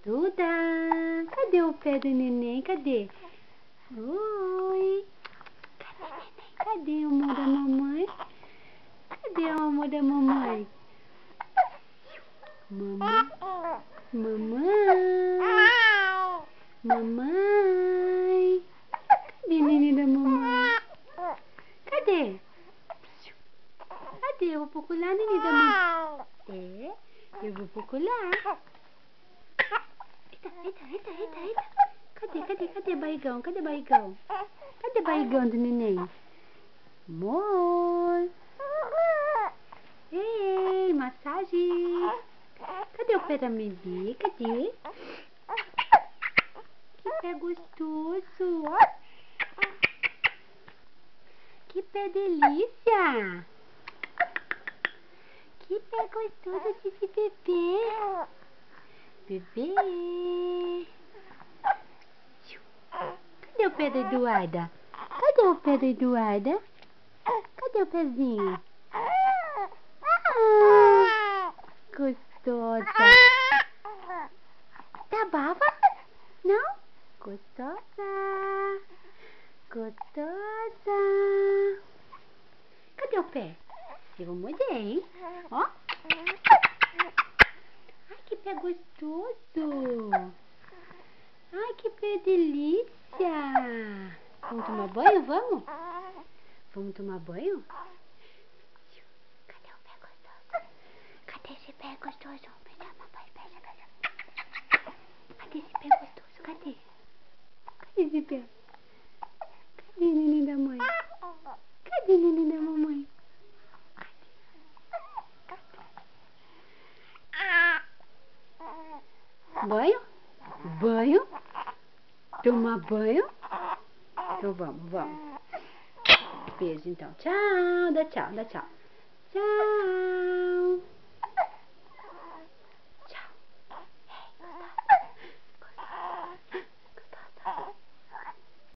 Duda, cadê o pé do neném? Cadê? Oi. Cadê o amor da mamãe? Cadê o amor da mamãe? Mamãe. Mamãe. Mamãe. Cadê o neném da mamãe? Cadê? Cadê? Eu vou procurar o neném da mamãe. É, eu vou procurar. Eita. Cadê barrigão? Cadê barrigão? Cadê barrigão do neném? Amor. Ei, massagem. Cadê o pé da bebê? Cadê? Que pé gostoso. Que pé delícia. Que pé gostoso desse bebê. Bebê. Cadê o pé da Eduarda? Cadê o pé da Eduarda? Cadê o pezinho? Gostosa. Tá brava? Não? Gostosa. Gostosa. Cadê o pé? Eu vou morder, hein? Ó. Ai, que pé gostoso. Ai, que pé delícia. Vamos tomar banho? Vamos? Vamos tomar banho? Cadê o pé gostoso? Cadê esse pé gostoso? Beija, papai, beija. Cadê esse pé gostoso? Cadê? Cadê esse pé? Cadê o neném da mãe? Cadê o neném da mamãe? Banho? Banho? Tomar banho? Então vamos. Beijo então. Tchau, dá tchau. Tchau.